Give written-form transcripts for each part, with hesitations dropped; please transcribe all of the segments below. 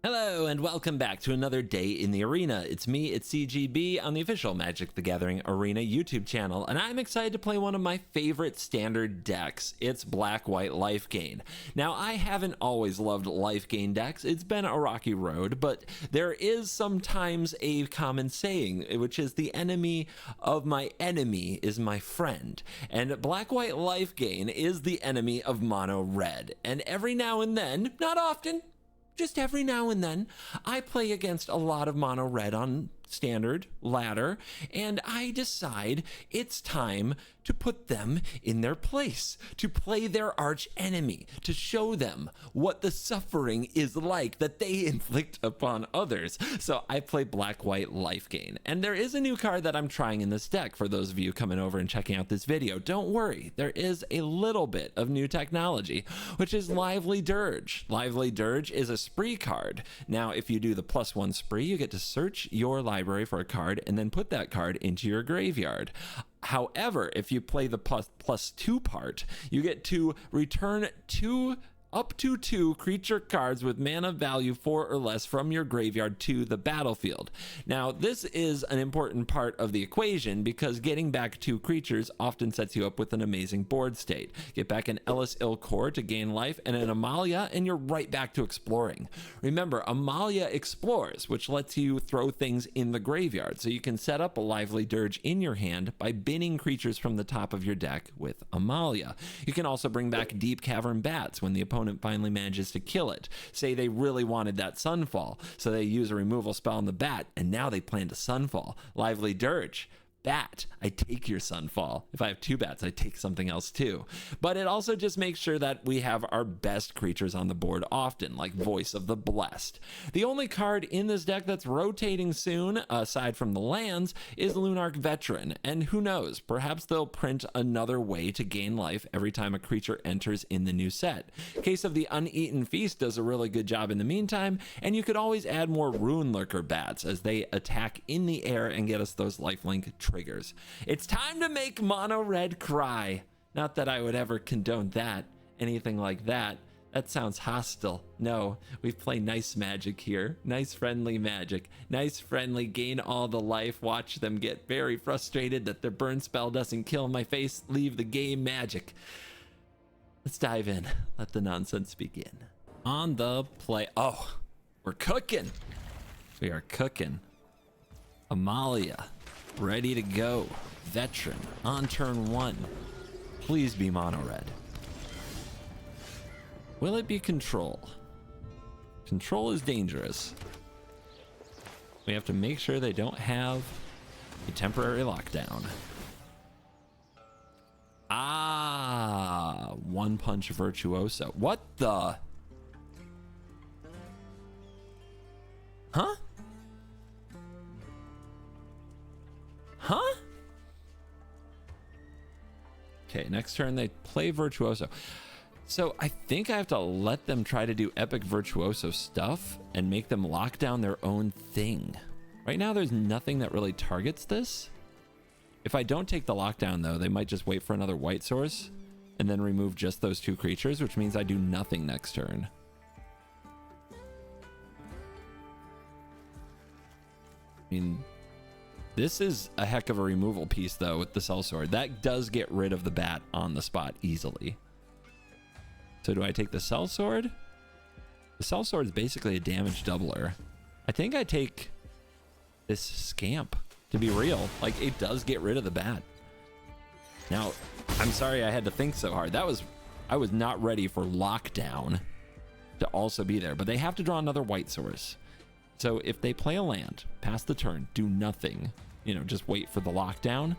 Hello and welcome back to another day in the arena. It's me, it's CGB on the official Magic the Gathering Arena YouTube channel, and I'm excited to play one of my favorite standard decks. It's Black-White Lifegain. Now, I haven't always loved Lifegain decks. It's been a rocky road, but there is sometimes a common saying, which is the enemy of my enemy is my friend. And Black-White Lifegain is the enemy of mono red. And every now and then, not often, just every now and then, I play against a lot of mono red on standard ladder, and I decide it's time to put them in their place, to play their arch enemy, to show them what the suffering is like that they inflict upon others. So I play Black-White Lifegain, and there is a new card that I'm trying in this deck for those of you coming over and checking out this video. Don't worry, there is a little bit of new technology, which is Lively Dirge. Lively Dirge is a spree card. Now, if you do the +1 spree, you get to search your library for a card and then put that card into your graveyard. However, if you play the +2 part, you get to return up to 2 creature cards with mana value 4 or less from your graveyard to the battlefield. Now, this is an important part of the equation because getting back 2 creatures often sets you up with an amazing board state. Get back an Ellis Ilcore to gain life and an Amalia, and you're right back to exploring. Remember, Amalia explores, which lets you throw things in the graveyard, so you can set up a Lively Dirge in your hand by binning creatures from the top of your deck with Amalia. You can also bring back Deep Cavern Bats when the opponent finally manages to kill it. Say they really wanted that Sunfall, so they use a removal spell on the bat, and now they plan to Sunfall. Lively Dirge. Bat, I take your Sunfall. If I have 2 bats, I take something else too. But it also just makes sure that we have our best creatures on the board often, like Voice of the Blessed. The only card in this deck that's rotating soon, aside from the lands, is Lunarch Veteran. And who knows, perhaps they'll print another way to gain life every time a creature enters in the new set. Case of the Uneaten Feast does a really good job in the meantime, and you could always add more Rune Lurker bats as they attack in the air and get us those lifelink triggers. It's time to make mono red cry. Not that I would ever condone that, anything like that. That sounds hostile. No, we play nice magic here. Nice friendly magic. Nice friendly gain all the life. Watch them get very frustrated that their burn spell doesn't kill my face. Leave the game magic. Let's dive in. Let the nonsense begin. On the play. Oh, we're cooking. We are cooking. Amalia. Ready to go. Veteran on turn 1. Please be mono red. Will it be control? Control is dangerous. We have to make sure they don't have a temporary lockdown. Ah, One Punch Virtuoso. What the? Huh? Huh? Okay, next turn they play Virtuoso. So I think I have to let them try to do epic Virtuoso stuff and make them lock down their own thing. Right now there's nothing that really targets this. If I don't take the lockdown though, they might just wait for another white source and then remove just those 2 creatures, which means I do nothing next turn. I mean, this is a heck of a removal piece, though, with the Sellsword. That does get rid of the bat on the spot easily. So do I take the Sellsword? The Sellsword is basically a damage doubler. I think I take this Scamp, to be real. Like, it does get rid of the bat. Now, I'm sorry I had to think so hard. I was not ready for lockdown to also be there. But they have to draw another white source. So if they play a land, pass the turn, do nothing, you know, just wait for the lockdown,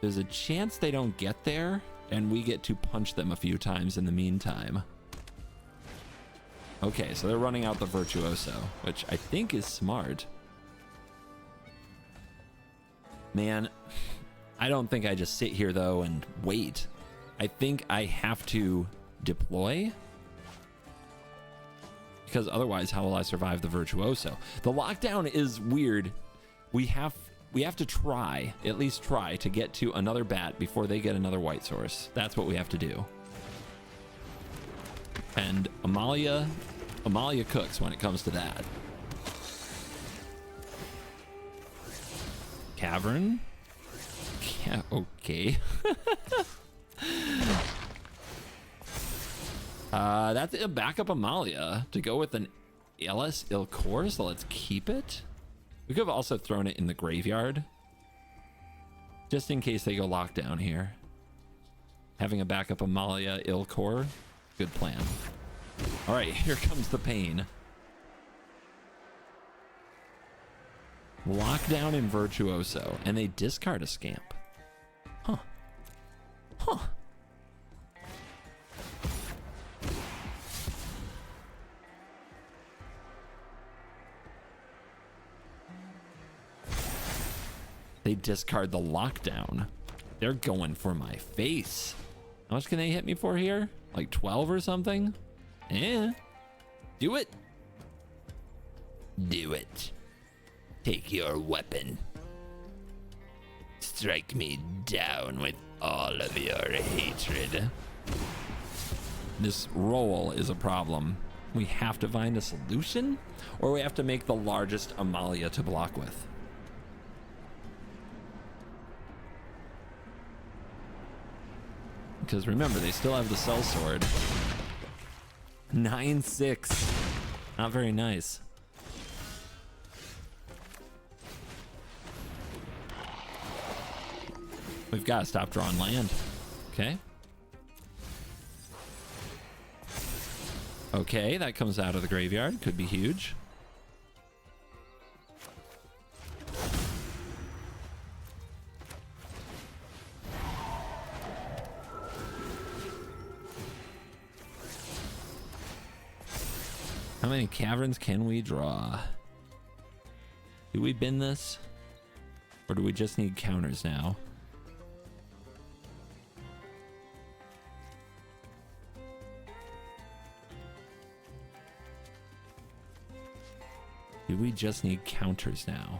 there's a chance they don't get there, and we get to punch them a few times in the meantime. Okay, so they're running out the Virtuoso, which I think is smart. Man, I don't think I just sit here, though, and wait. I think I have to deploy, because otherwise, how will I survive the Virtuoso? The lockdown is weird. We have to try, at least try, to get to another bat before they get another white source. That's what we have to do. And Amalia Amalia cooks when it comes to that. Cavern. Yeah, okay. That's a backup Amalia to go with an LS Ilcor, so let's keep it. We could have also thrown it in the graveyard, just in case they go lockdown here. Having a backup Amalia Ilcor, good plan. All right, here comes the pain. Lockdown in Virtuoso, and they discard a Scamp. Huh. Huh. They discard the lockdown. They're going for my face. How much can they hit me for here? Like 12 or something? Eh. Do it. Do it. Take your weapon. Strike me down with all of your hatred. This roll is a problem. We have to find a solution, or we have to make the largest Amalia to block with. Because remember, they still have the Cell Sword. 9-6. Not very nice. We've got to stop drawing land. Okay. Okay, that comes out of the graveyard. Could be huge. How many caverns can we draw? Do we bin this? Or do we just need counters now? Do we just need counters now?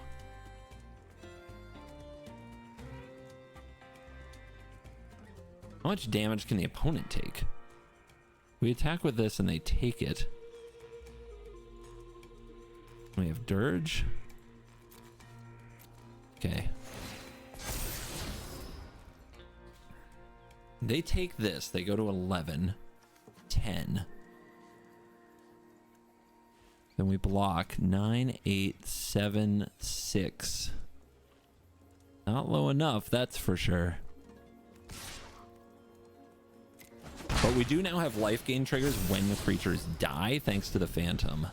How much damage can the opponent take? We attack with this and they take it. We have Dirge. Okay. They take this. They go to 11. 10. Then we block 9, 8, 7, 6. Not low enough, that's for sure. But we do now have life gain triggers when the creatures die, thanks to the Phantom.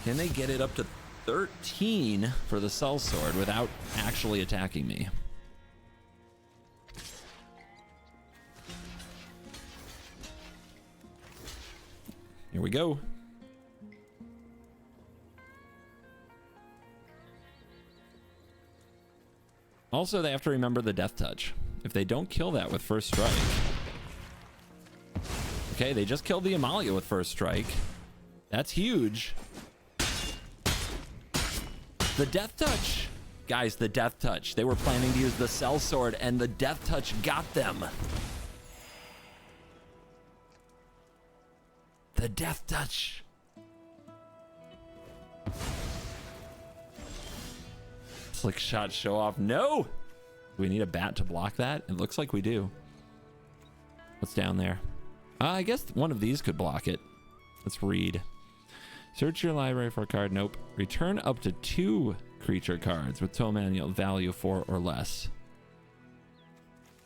Can they get it up to 13 for the Cell Sword without actually attacking me? Here we go. Also, they have to remember the Death Touch. If they don't kill that with first strike. Okay, they just killed the Amalia with first strike. That's huge. The Death Touch. Guys, the Death Touch. They were planning to use the Cell Sword and the Death Touch got them. The Death Touch. Slick shot show off. No! Do we need a bat to block that? It looks like we do. What's down there? I guess one of these could block it. Let's read. Search your library for a card. Nope. Return up to 2 creature cards with total manual value 4 or less.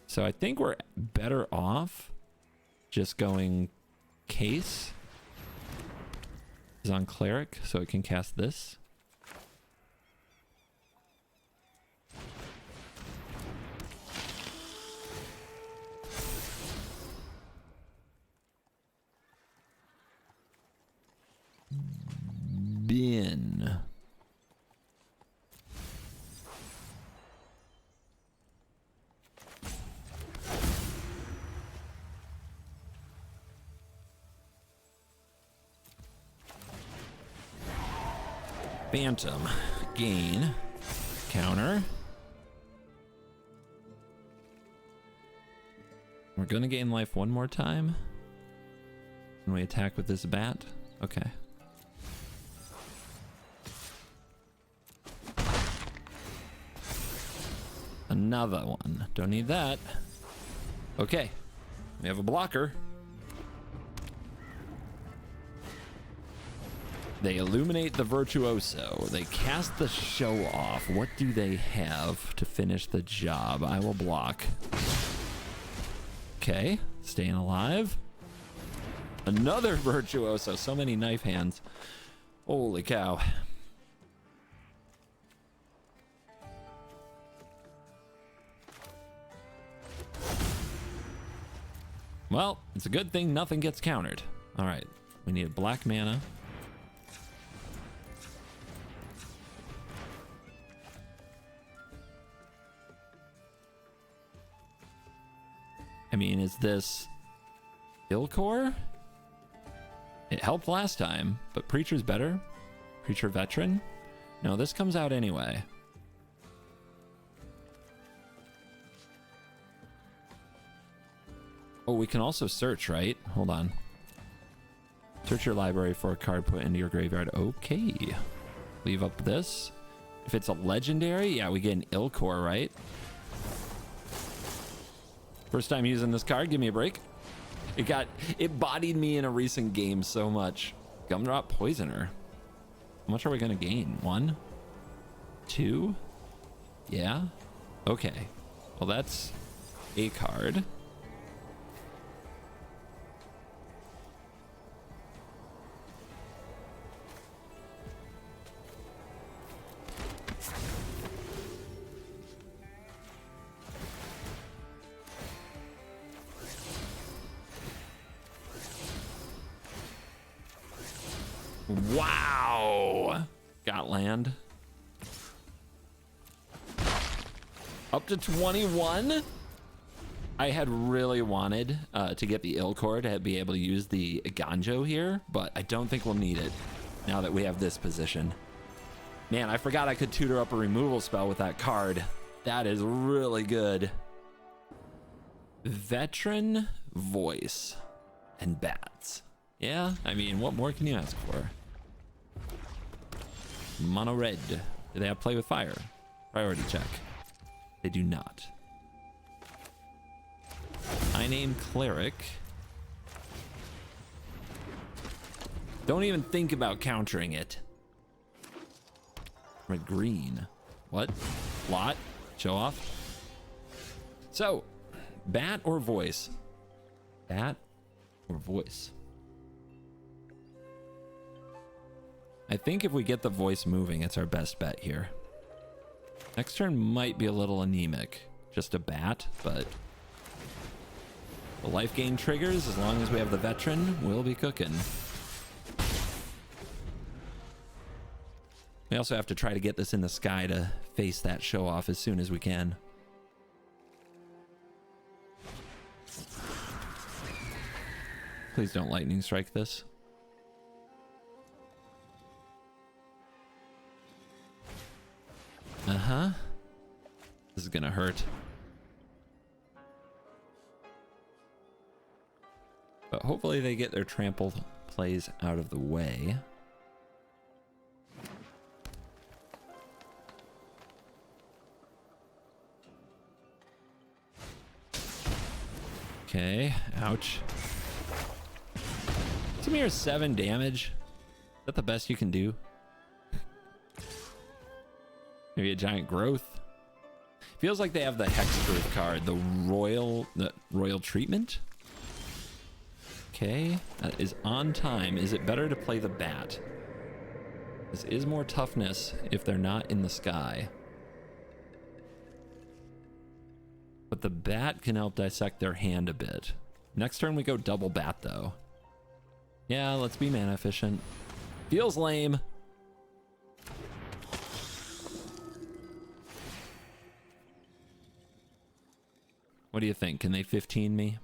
So I think we're better off just going Case is on Cleric, so it can cast this. Bin. Phantom. Gain. Counter. We're gonna gain life one more time. Can we attack with this bat? Okay. Another one. Don't need that. Okay. We have a blocker. They illuminate the virtuoso. They cast the show off. What do they have to finish the job? I will block. Okay, staying alive. Another virtuoso. So many knife hands. Holy cow. Well, it's a good thing nothing gets countered. All right, we need a black mana. I mean, is this Ilkor? It helped last time, but Preacher's better. Preacher Veteran? No, this comes out anyway. Oh, we can also search, right? Hold on. Search your library for a card put into your graveyard. Okay. Leave up this. If it's a legendary, yeah, we get an Ilkor, right? First time using this card, give me a break. It bodied me in a recent game so much. Gumdrop Poisoner. How much are we gonna gain? 1? 2? Yeah? Okay. Well, that's a card. Wow. Got land. Up to 21. I had really wanted to get the Ilkor to be able to use the Ganjo here, but I don't think we'll need it now that we have this position. Man, I forgot I could tutor up a removal spell with that card. That is really good. Veteran, Voice, and Bats. Yeah, I mean, what more can you ask for? Mono red. Do they have play with fire? Priority check. They do not. I name Cleric. Don't even think about countering it. Red green. What? Lot? Show off. So, bat or voice? Bat or voice? I think if we get the voice moving, it's our best bet here. Next turn might be a little anemic. Just a bat, but the life gain triggers, as long as we have the veteran, we'll be cooking. We also have to try to get this in the sky to face that show off as soon as we can. Please don't lightning strike this. Uh-huh. This is gonna hurt. But hopefully they get their trample plays out of the way. Okay, ouch. It's a mere 7 damage. Is that the best you can do? Maybe a giant growth. Feels like they have the hexproof card, the royal treatment. Okay, that is on time. Is it better to play the bat? This is more toughness if they're not in the sky. But the bat can help dissect their hand a bit. Next turn we go double bat though. Yeah, let's be mana efficient. Feels lame. What do you think? Can they 15 me?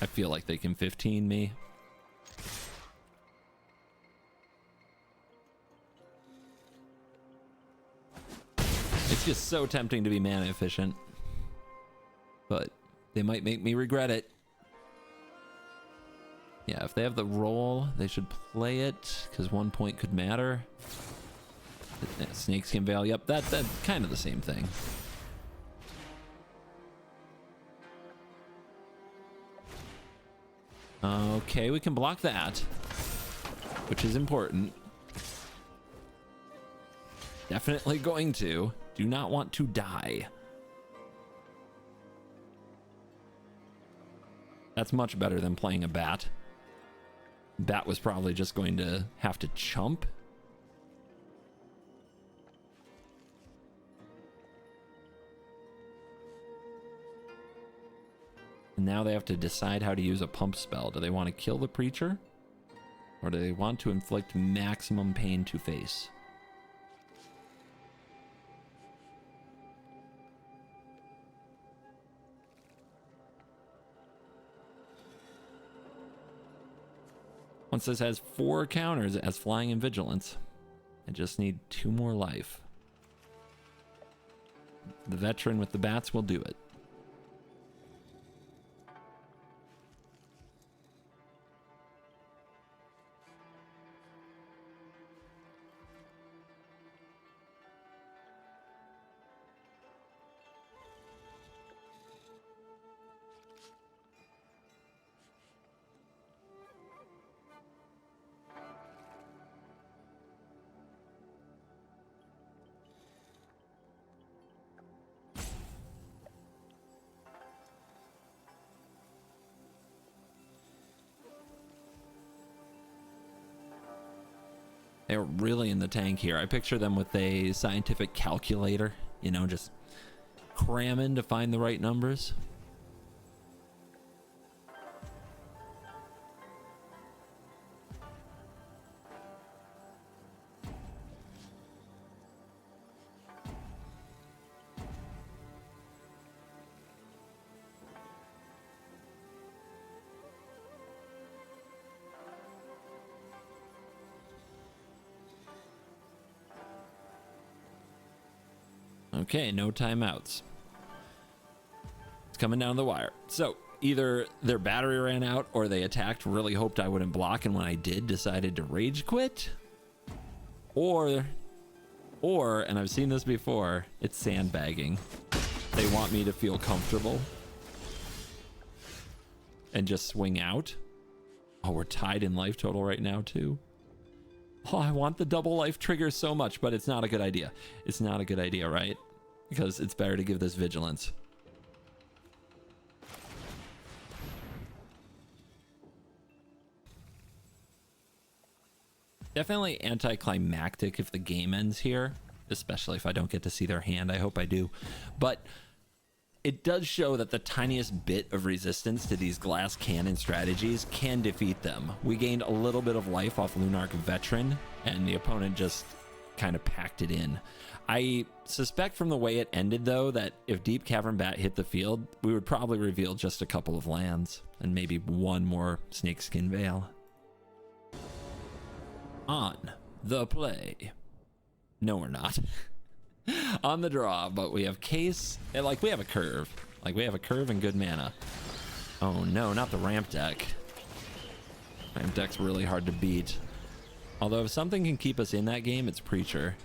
I feel like they can 15 me. It's just so tempting to be mana efficient. but they might make me regret it. Yeah, if they have the roll, they should play it, because 1 point could matter. Snakeskin Veil, yep, that's kind of the same thing. Okay, we can block that, which is important. Definitely going to. Do not want to die. That's much better than playing a bat. Bat was probably just going to have to chump. And now they have to decide how to use a pump spell. Do they want to kill the preacher? Or do they want to inflict maximum pain to face? Once this has 4 counters, it has flying and vigilance. I just need 2 more life. The veteran with the bats will do it. They're really in the tank here. I picture them with a scientific calculator, you know, just cramming to find the right numbers. Okay, no timeouts. It's coming down the wire. So either their battery ran out or they attacked, really hoped I wouldn't block, and when I did, decided to rage quit. Or, and I've seen this before, it's sandbagging. They want me to feel comfortable and just swing out. Oh, we're tied in life total right now too. Oh, I want the double life trigger so much, but it's not a good idea. It's not a good idea, right? Because it's better to give this vigilance. Definitely anticlimactic if the game ends here, especially if I don't get to see their hand. I hope I do. But it does show that the tiniest bit of resistance to these glass cannon strategies can defeat them. We gained a little bit of life off Lunarch Veteran, and the opponent just kind of packed it in. I suspect from the way it ended, though, that if Deep Cavern Bat hit the field, we would probably reveal just a couple of lands and maybe 1 more Snakeskin Veil. On the play. No, we're not. On the draw, but we have Case, and like we have a curve. Like we have a curve and good mana. Oh no, not the ramp deck. Ramp deck's really hard to beat. Although if something can keep us in that game, it's Preacher.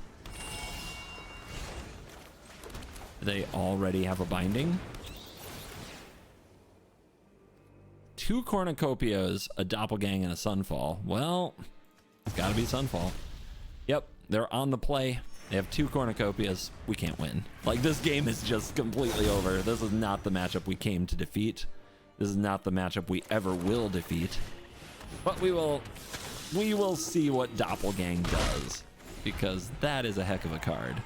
They already have a binding. 2 cornucopias, a doppelgang, and a sunfall. Well, it's gotta be sunfall. Yep, they're on the play. They have 2 cornucopias. We can't win. Like, this game is just completely over. This is not the matchup we came to defeat. This is not the matchup we ever will defeat. But we will see what doppelgang does, because that is a heck of a card.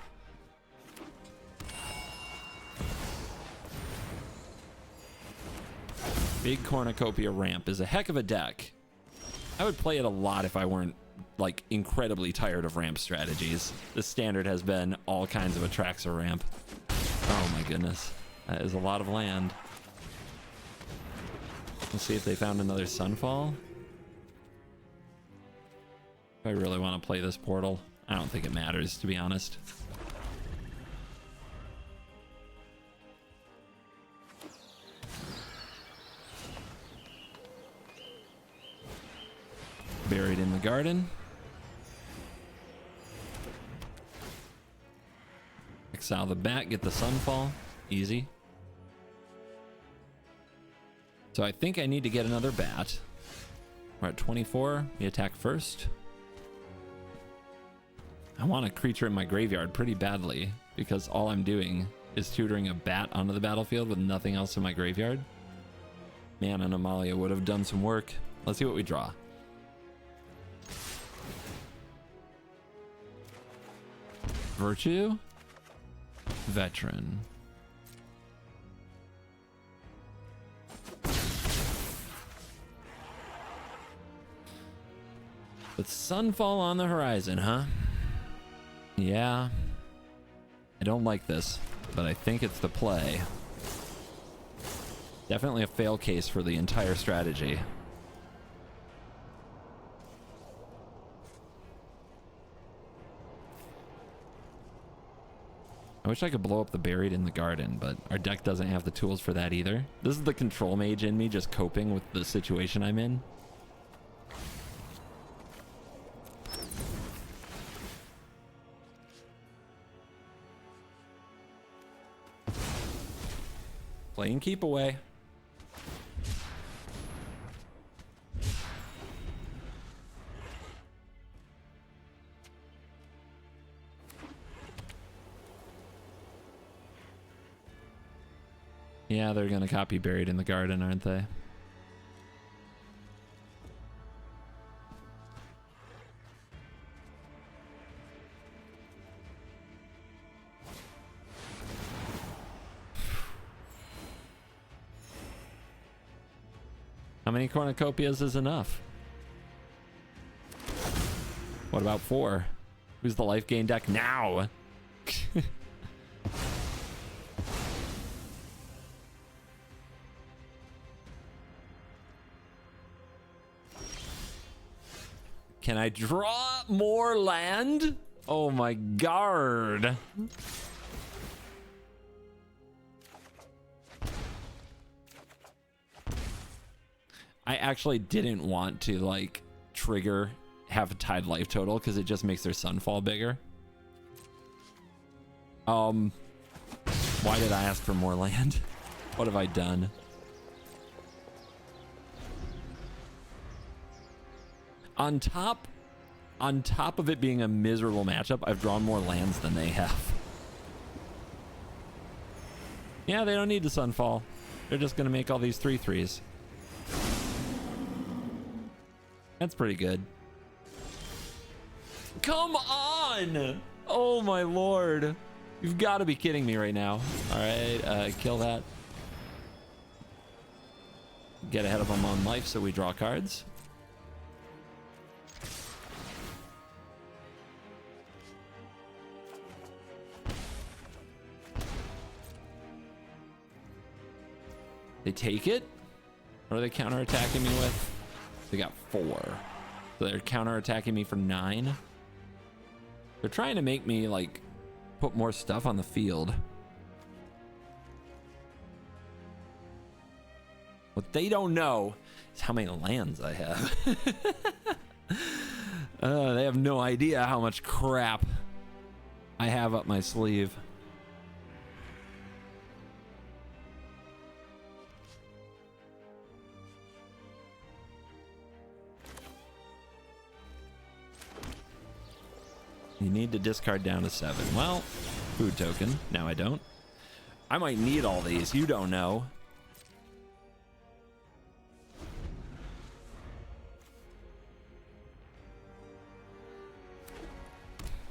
Big Cornucopia Ramp is a heck of a deck. I would play it a lot if I weren't like incredibly tired of ramp strategies. This standard has been all kinds of Atraxa ramp. Oh my goodness. That is a lot of land. Let's see if they found another Sunfall. If I really want to play this portal, I don't think it matters, to be honest. Buried in the Garden. Exile the bat, get the Sunfall. Easy. So I think I need to get another bat. We're at 24. We attack first. I want a creature in my graveyard pretty badly because all I'm doing is tutoring a bat onto the battlefield with nothing else in my graveyard. Man, an Amalia would have done some work. Let's see what we draw. Virtue. Veteran. But Sunfall on the horizon, huh? Yeah. I don't like this, but I think it's the play. Definitely a fail case for the entire strategy. I wish I could blow up the Buried in the Garden, but our deck doesn't have the tools for that either. This is the control mage in me just coping with the situation I'm in. Playing keep away. Yeah, they're gonna copy Buried in the Garden, aren't they? How many cornucopias is enough? What about 4? Who's the Lifegain deck now? Can I draw more land? Oh my god. I actually didn't want to like trigger have a tied life total because it just makes their Sunfall bigger. Why did I ask for more land? What have I done? On top of it being a miserable matchup, I've drawn more lands than they have. Yeah, they don't need the Sunfall. They're just gonna make all these 3/3s. That's pretty good. Come on! Oh my lord. You've got to be kidding me right now. Alright, kill that. Get ahead of them on life so we draw cards. They take it? What are they counterattacking me with? They got 4. So they're counterattacking me for 9. They're trying to make me like put more stuff on the field. What they don't know is how many lands I have. They have no idea how much crap I have up my sleeve. You need to discard down to 7. Well, food token. Now I don't. I might need all these. You don't know.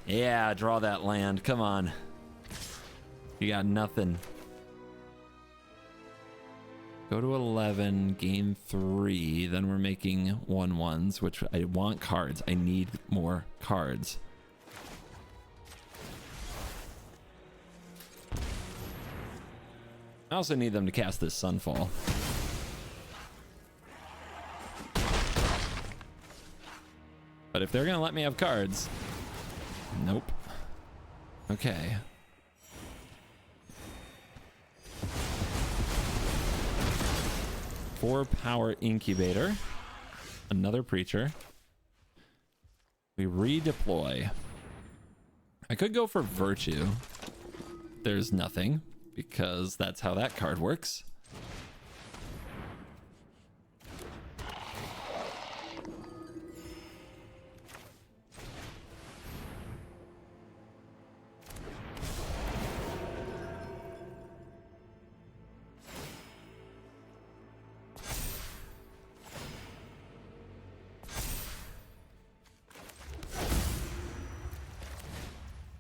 Yeah, draw that land. Come on. You got nothing. Go to 11, game 3. Then we're making 1/1s, which I want cards. I need more cards. I also need them to cast this Sunfall. But if they're gonna let me have cards, nope. Okay. Four power incubator. Another preacher. We redeploy. I could go for Virtue. There's nothing, because that's how that card works.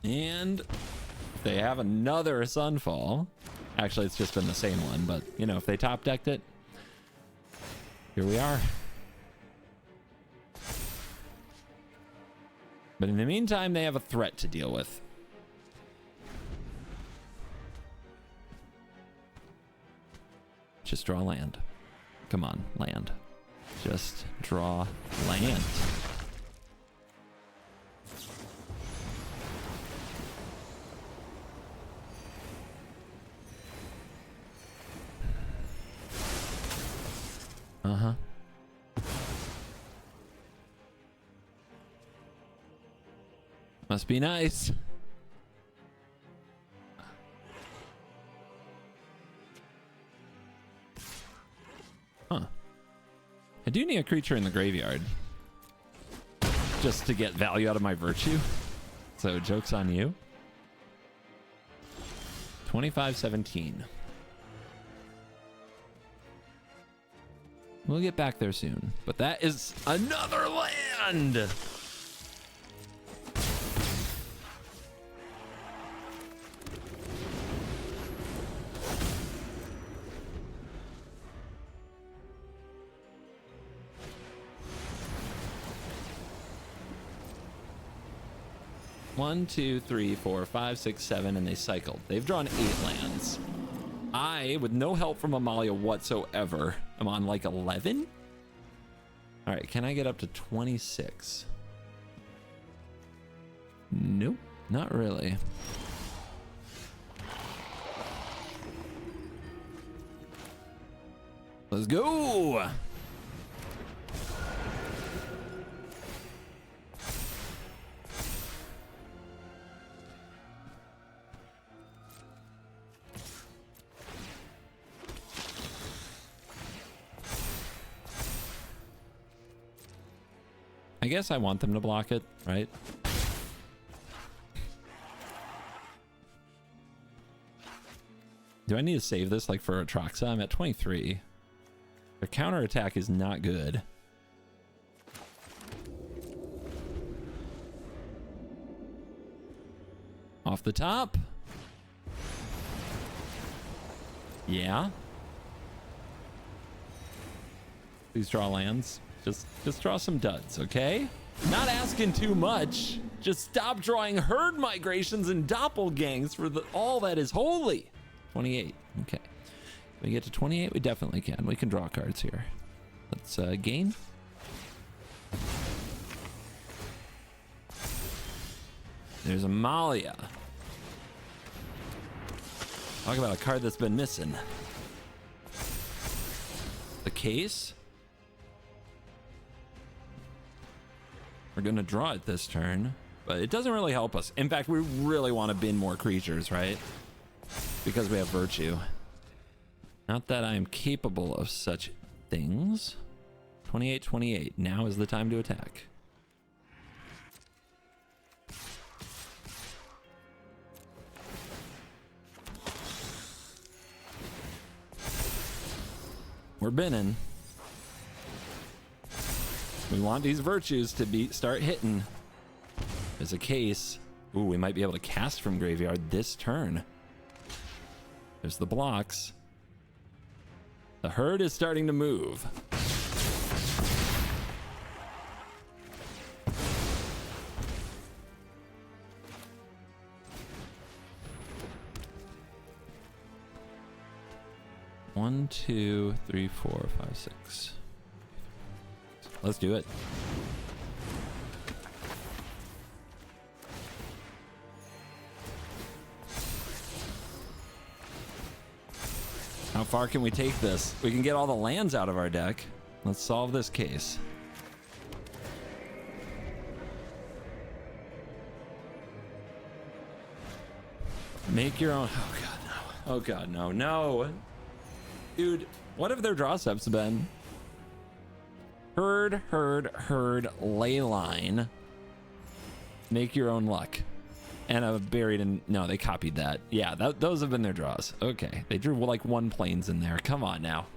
And they have another Sunfall. Actually, it's just been the same one, but you know, if they top decked it, here we are. But in the meantime, they have a threat to deal with. Just draw land. Come on, land. Just draw land. Uh-huh. Must be nice. Huh. I do need a creature in the graveyard. Just to get value out of my Virtue. So joke's on you. 25-17. We'll get back there soon. But that is another land! One, two, three, four, five, six, seven, and they cycled. They've drawn 8 lands. I, with no help from Amalia whatsoever, I'm on like 11? All right, can I get up to 26? Nope, not really. Let's go! I guess I want them to block it, right? Do I need to save this like for Atraxa? I'm at 23. Their counterattack is not good. Off the top. Yeah. Please draw lands. Just draw some duds, okay? Not asking too much. Just stop drawing herd migrations and doppelgangs for all that is holy. 28. Okay. Can we get to 28? We definitely can. We can draw cards here. Let's gain. There's Amalia. Talk about a card that's been missing. The case. We're going to draw it this turn, but it doesn't really help us. In fact, we really want to bin more creatures, right? Because we have Virtue. Not that I am capable of such things. 28-28. Now is the time to attack. We're binning. We want these Virtues to start hitting. There's a case. Ooh, we might be able to cast from graveyard this turn. There's the blocks. The herd is starting to move. One, two, three, four, five, six. Let's do it. How far can we take this? We can get all the lands out of our deck. Let's solve this case. Make your own. Oh god, no. Oh god, no. No. Dude, what have their draw steps been? Herd, leyline. Make your own luck. And a buried in. No, they copied that. Yeah, those have been their draws. Okay. They drew like 1 plains in there. Come on now.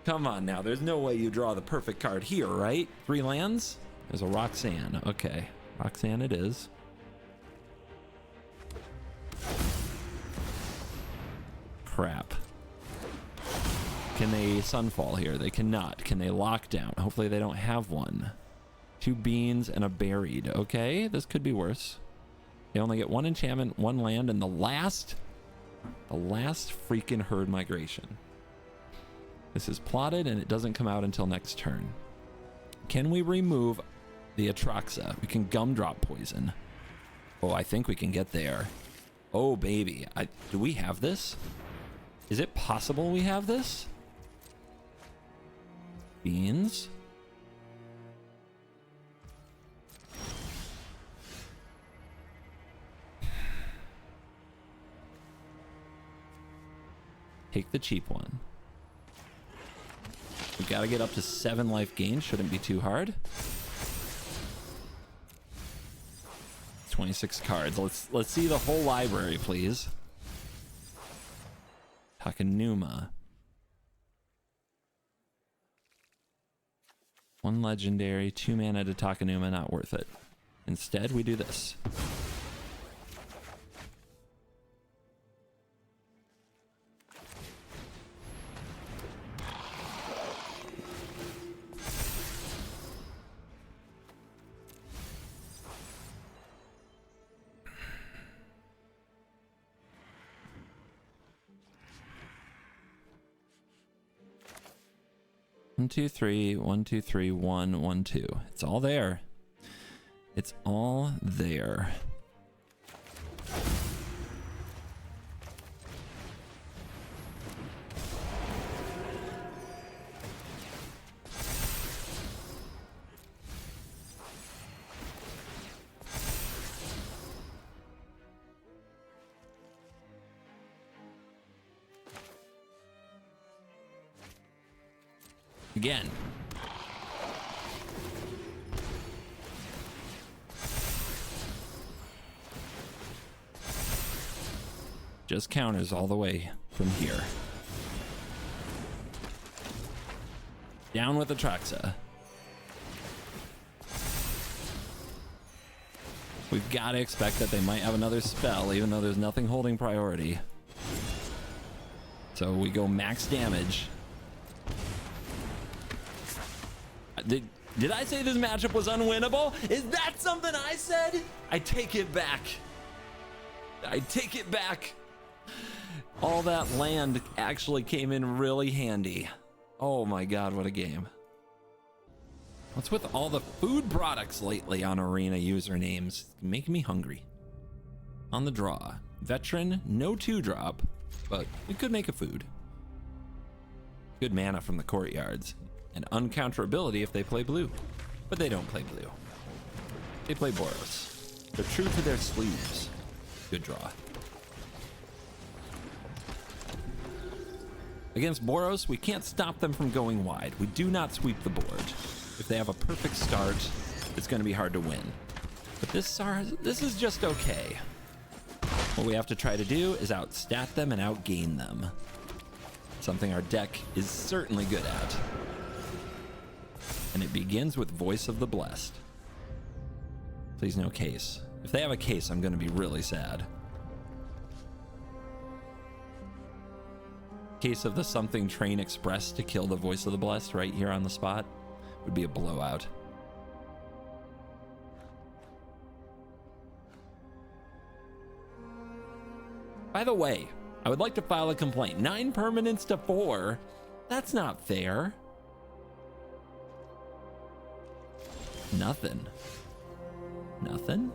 Come on now. There's no way you draw the perfect card here, right? 3 lands? There's a Roxanne. Okay. Roxanne it is. Crap. Can they Sunfall here? They cannot. Can they lock down? Hopefully they don't have one. 2 beans and a buried. Okay, this could be worse. They only get 1 enchantment, 1 land, and the last freaking herd migration. This is plotted and it doesn't come out until next turn. Can we remove the Atraxa? We can gumdrop poison. Oh, I think we can get there. Oh, baby. Do we have this? Is it possible we have this? Beans. Take the cheap one. We've got to get up to 7 life gain. Shouldn't be too hard. 26 cards. Let's see the whole library, please. Takenuma. 1 legendary, 2 mana to Takenuma, not worth it. Instead, we do this. One, two, three, 1, 2, 3, 1, 1, 2. It's all there. It's all there. Again. Just counters all the way from here. Down with Atraxa. We've got to expect that they might have another spell, even though there's nothing holding priority. So we go max damage. Did I say this matchup was unwinnable? Is that something I said? I take it back. I take it back. All that land actually came in really handy. Oh my god, what a game. What's with all the food products lately on Arena usernames? Make me hungry. On the draw. Veteran, no 2-drop, but we could make a food. Good mana from the courtyards. And uncounterability if they play blue. But they don't play blue. They play Boros. They're true to their sleeves. Good draw. Against Boros, we can't stop them from going wide. We do not sweep the board. If they have a perfect start, it's going to be hard to win. But this is just okay. What we have to try to do is outstat them and outgain them. Something our deck is certainly good at. And it begins with Voice of the Blessed. Please no case. If they have a case, I'm going to be really sad. Case of the something Train Express to kill the Voice of the Blessed right here on the spot would be a blowout. By the way, I would like to file a complaint. 9 permanents to 4? That's not fair. Nothing. Nothing?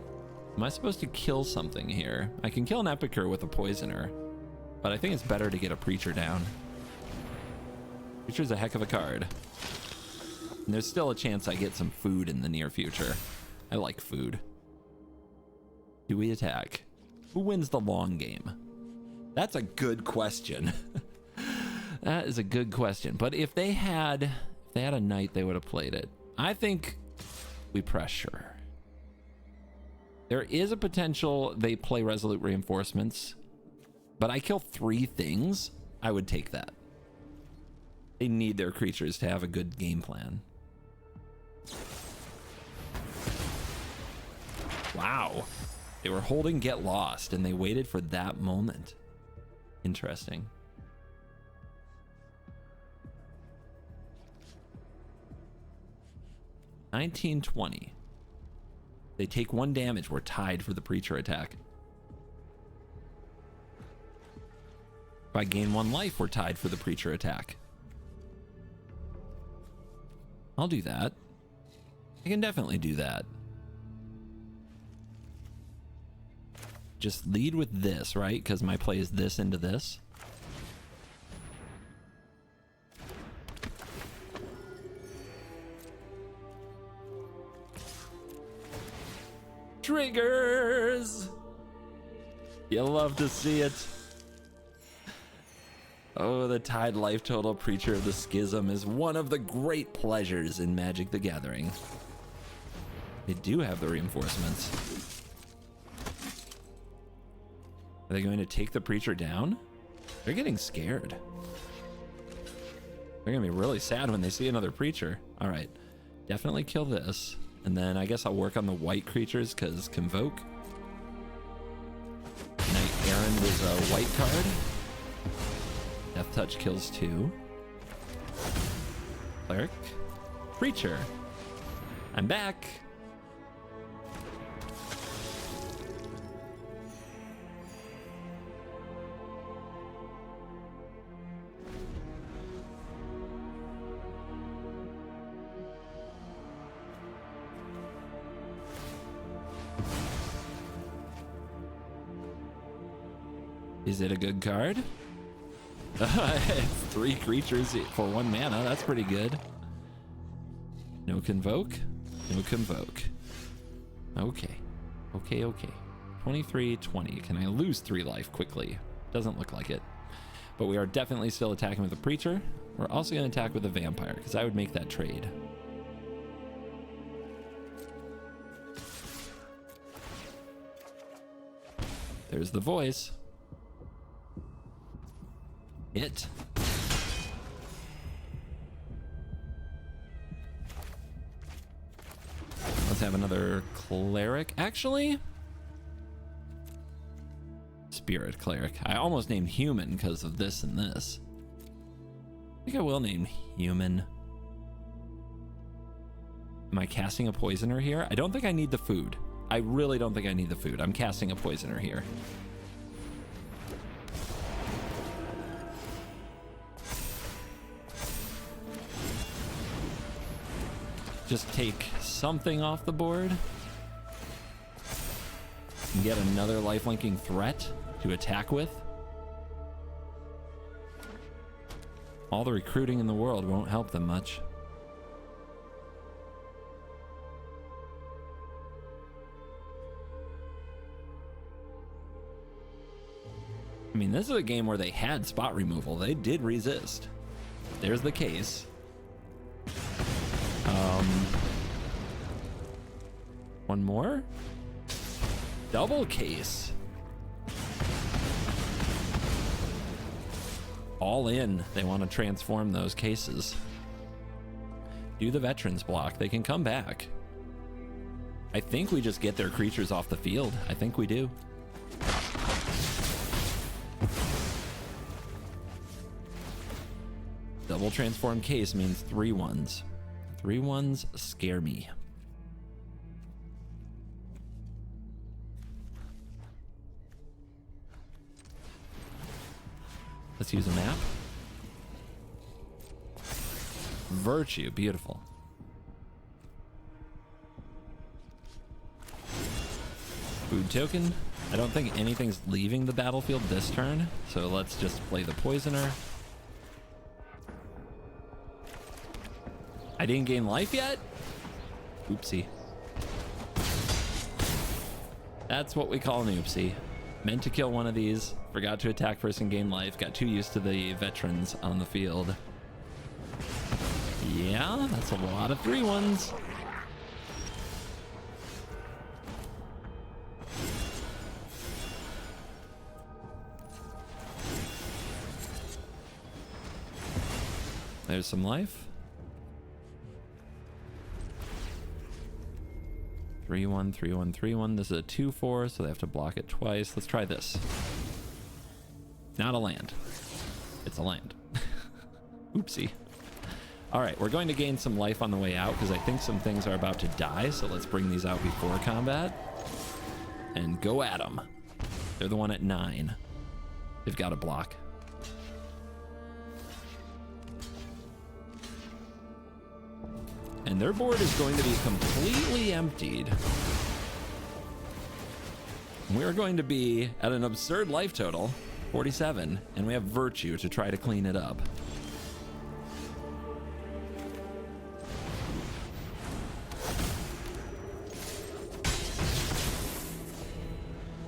Am I supposed to kill something here? I can kill an Epicure with a Poisoner, but I think it's better to get a Preacher down. Preacher's a heck of a card. And there's still a chance I get some food in the near future. I like food. Do we attack? Who wins the long game? That's a good question. That is a good question. But if they had a knight, they would have played it. I think we pressure. There is a potential they play Resolute Reinforcements, but I kill 3 things. I would take that. They need their creatures to have a good game plan. Wow. They were holding Get Lost, and they waited for that moment. Interesting. $19.20. They take 1 damage. We're tied for the Preacher attack. If I gain 1 life, we're tied for the Preacher attack. I'll do that. I can definitely do that. Just lead with this, right? Because my play is this into this. Triggers! You love to see it. Oh, the tied life total Preacher of the Schism is one of the great pleasures in Magic the Gathering. They do have the reinforcements. Are they going to take the Preacher down? They're getting scared. They're going to be really sad when they see another Preacher. All right, definitely kill this. And then I guess I'll work on the white creatures because Convoke. Knight Errand is a white card. Death Touch kills 2. Cleric. Preacher. I'm back. Is it a good card? It's 3 creatures for 1 mana. That's pretty good. No Convoke. No Convoke. Okay. Okay, okay. 23-20. Can I lose 3 life quickly? Doesn't look like it. But we are definitely still attacking with a Preacher. We're also going to attack with a Vampire, because I would make that trade. There's the voice. It. Let's have another Cleric. Actually, Spirit Cleric. I almost named Human because of this and this. I think I will name Human. Am I casting a Poisoner here? I don't think I need the food. I really don't think I need the food. I'm casting a Poisoner here. Just take something off the board and get another lifelinking threat to attack with. All the recruiting in the world won't help them much. I mean, this is a game where they had spot removal. They did resist. There's the case. One more? Double case. All in. They want to transform those cases. Do the veterans block. They can come back. I think we just get their creatures off the field. I think we do. Double transform case means 3 1s. 3 1s scare me. Let's use a map. Virtue, beautiful. Food token. I don't think anything's leaving the battlefield this turn, so let's just play the Poisoner. I didn't gain life yet? Oopsie. That's what we call an oopsie. Meant to kill one of these. Forgot to attack first and gain life. Got too used to the veterans on the field. Yeah, that's a lot of 3/1s. There's some life. 3/1, 3/1, 3/1. This is a 2/4, so they have to block it twice. Let's try this. Not a land. It's a land. Oopsie. All right, we're going to gain some life on the way out because I think some things are about to die. So let's bring these out before combat and go at them. They're the one at 9. They've got a block. And their board is going to be completely emptied. We're going to be at an absurd life total, 47, and we have Virtue to try to clean it up.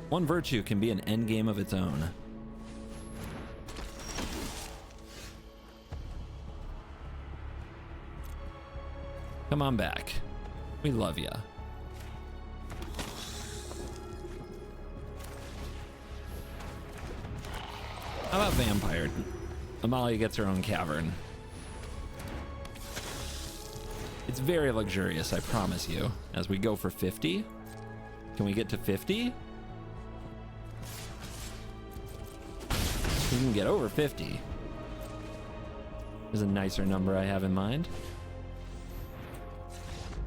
One Virtue can be an end game of its own. Come on back. We love ya. How about Vampire? Amalia gets her own cavern. It's very luxurious, I promise you. As we go for 50. Can we get to 50? We can get over 50. There's a nicer number I have in mind.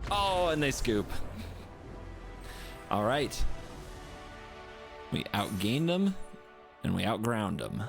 Oh, and they scoop. All right. We outgained them and we outground them.